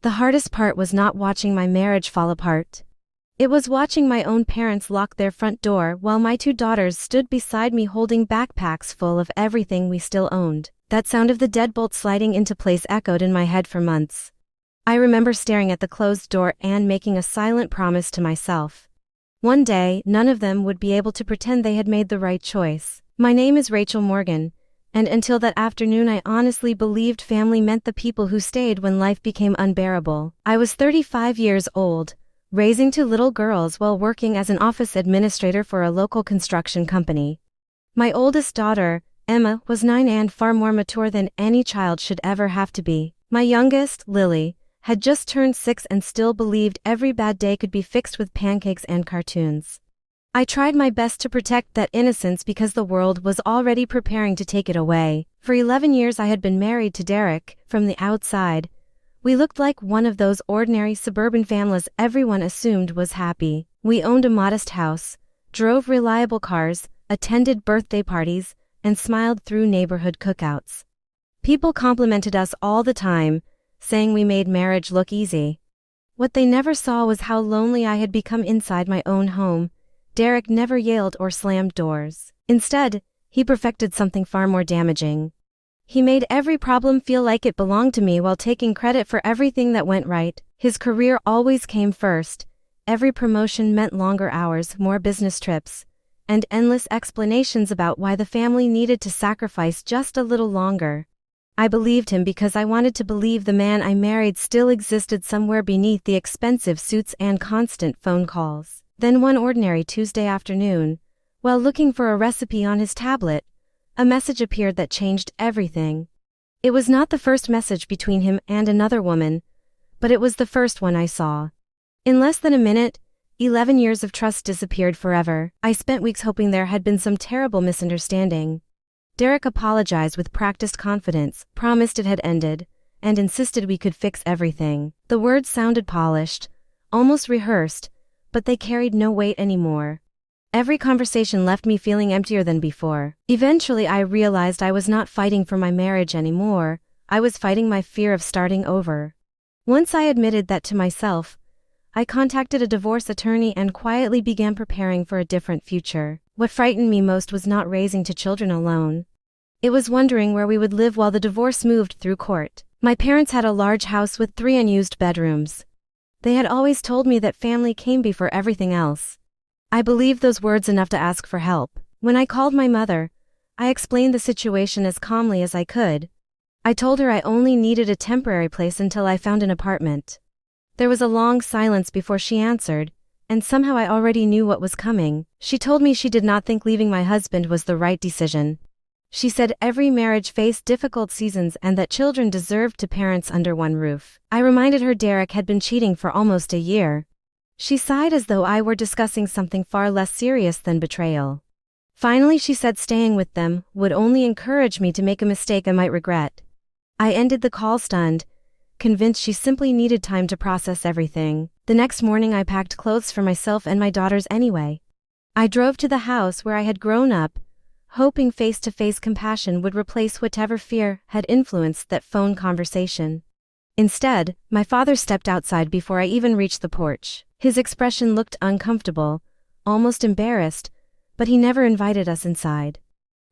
The hardest part was not watching my marriage fall apart. It was watching my own parents lock their front door while my 2 daughters stood beside me holding backpacks full of everything we still owned. That sound of the deadbolt sliding into place echoed in my head for months. I remember staring at the closed door and making a silent promise to myself. One day, none of them would be able to pretend they had made the right choice. My name is Rachel Morgan, and until that afternoon I honestly believed family meant the people who stayed when life became unbearable. I was 35 years old, raising 2 little girls while working as an office administrator for a local construction company. My oldest daughter, Emma, was 9 and far more mature than any child should ever have to be. My youngest, Lily, had just turned 6 and still believed every bad day could be fixed with pancakes and cartoons. I tried my best to protect that innocence because the world was already preparing to take it away. For 11 years I had been married to Derek. From the outside, we looked like one of those ordinary suburban families everyone assumed was happy. We owned a modest house, drove reliable cars, attended birthday parties, and smiled through neighborhood cookouts. People complimented us all the time, saying we made marriage look easy. What they never saw was how lonely I had become inside my own home. Derek never yelled or slammed doors. Instead, he perfected something far more damaging. He made every problem feel like it belonged to me while taking credit for everything that went right. His career always came first. Every promotion meant longer hours, more business trips, and endless explanations about why the family needed to sacrifice just a little longer. I believed him because I wanted to believe the man I married still existed somewhere beneath the expensive suits and constant phone calls. Then one ordinary Tuesday afternoon, while looking for a recipe on his tablet, a message appeared that changed everything. It was not the first message between him and another woman, but it was the first one I saw. In less than a minute, 11 years of trust disappeared forever. I spent weeks hoping there had been some terrible misunderstanding. Derek apologized with practiced confidence, promised it had ended, and insisted we could fix everything. The words sounded polished, almost rehearsed, but they carried no weight anymore. Every conversation left me feeling emptier than before. Eventually I realized I was not fighting for my marriage anymore, I was fighting my fear of starting over. Once I admitted that to myself, I contacted a divorce attorney and quietly began preparing for a different future. What frightened me most was not raising 2 children alone. It was wondering where we would live while the divorce moved through court. My parents had a large house with 3 unused bedrooms. They had always told me that family came before everything else. I believed those words enough to ask for help. When I called my mother, I explained the situation as calmly as I could. I told her I only needed a temporary place until I found an apartment. There was a long silence before she answered, and somehow I already knew what was coming. She told me she did not think leaving my husband was the right decision. She said every marriage faced difficult seasons and that children deserved 2 parents under one roof. I reminded her Derek had been cheating for almost a year. She sighed as though I were discussing something far less serious than betrayal. Finally she said staying with them would only encourage me to make a mistake I might regret. I ended the call stunned, convinced she simply needed time to process everything. The next morning I packed clothes for myself and my daughters anyway. I drove to the house where I had grown up, hoping face-to-face compassion would replace whatever fear had influenced that phone conversation. Instead, my father stepped outside before I even reached the porch. His expression looked uncomfortable, almost embarrassed, but he never invited us inside.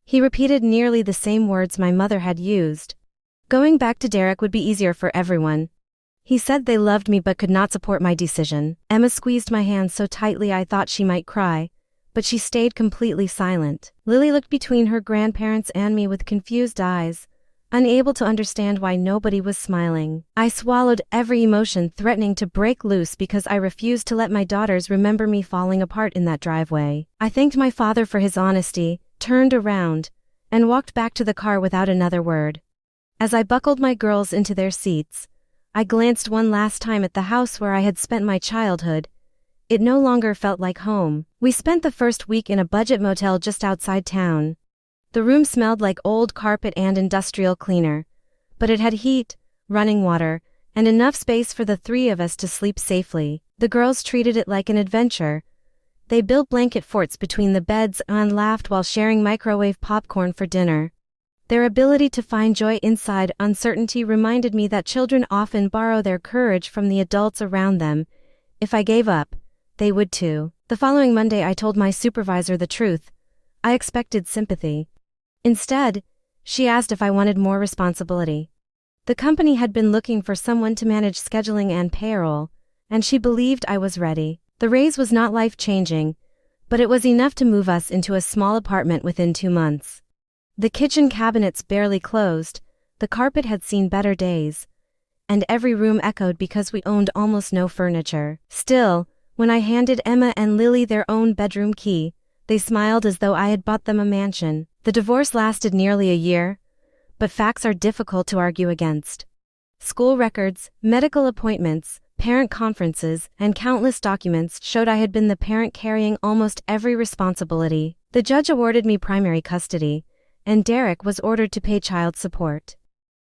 He repeated nearly the same words my mother had used. Going back to Derek would be easier for everyone. He said they loved me but could not support my decision. Emma squeezed my hand so tightly I thought she might cry, but she stayed completely silent. Lily looked between her grandparents and me with confused eyes, unable to understand why nobody was smiling. I swallowed every emotion threatening to break loose because I refused to let my daughters remember me falling apart in that driveway. I thanked my father for his honesty, turned around, and walked back to the car without another word. As I buckled my girls into their seats, I glanced one last time at the house where I had spent my childhood. It no longer felt like home. We spent the first week in a budget motel just outside town. The room smelled like old carpet and industrial cleaner, but it had heat, running water, and enough space for the 3 of us to sleep safely. The girls treated it like an adventure. They built blanket forts between the beds and laughed while sharing microwave popcorn for dinner. Their ability to find joy inside uncertainty reminded me that children often borrow their courage from the adults around them. If I gave up, they would too. The following Monday, I told my supervisor the truth. I expected sympathy. Instead, she asked if I wanted more responsibility. The company had been looking for someone to manage scheduling and payroll, and she believed I was ready. The raise was not life-changing, but it was enough to move us into a small apartment within 2 months. The kitchen cabinets barely closed, the carpet had seen better days, and every room echoed because we owned almost no furniture. Still, when I handed Emma and Lily their own bedroom key, they smiled as though I had bought them a mansion. The divorce lasted nearly a year, but facts are difficult to argue against. School records, medical appointments, parent conferences, and countless documents showed I had been the parent carrying almost every responsibility. The judge awarded me primary custody, and Derek was ordered to pay child support.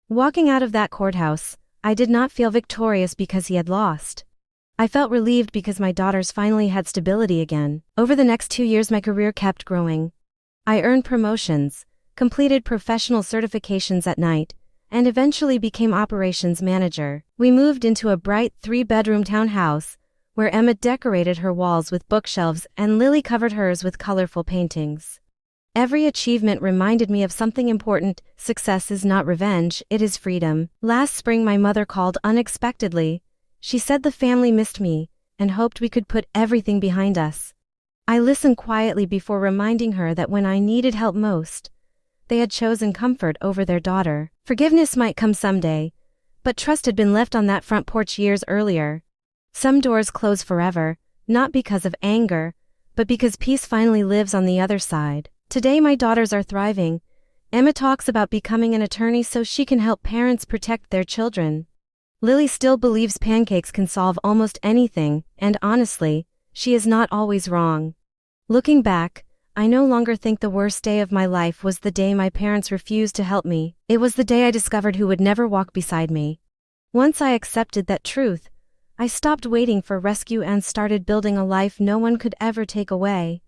Walking out of that courthouse, I did not feel victorious because he had lost. I felt relieved because my daughters finally had stability again. Over the next 2 years, my career kept growing. I earned promotions, completed professional certifications at night, and eventually became operations manager. We moved into a bright 3-bedroom townhouse, where Emma decorated her walls with bookshelves and Lily covered hers with colorful paintings. Every achievement reminded me of something important. Success is not revenge, it is freedom. Last spring, my mother called unexpectedly. She said the family missed me and hoped we could put everything behind us. I listened quietly before reminding her that when I needed help most, they had chosen comfort over their daughter. Forgiveness might come someday, but trust had been left on that front porch years earlier. Some doors close forever, not because of anger, but because peace finally lives on the other side. Today my daughters are thriving. Emma talks about becoming an attorney so she can help parents protect their children. Lily still believes pancakes can solve almost anything, and honestly, she is not always wrong. Looking back, I no longer think the worst day of my life was the day my parents refused to help me. It was the day I discovered who would never walk beside me. Once I accepted that truth, I stopped waiting for rescue and started building a life no one could ever take away.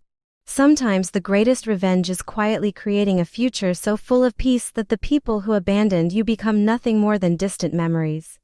Sometimes the greatest revenge is quietly creating a future so full of peace that the people who abandoned you become nothing more than distant memories.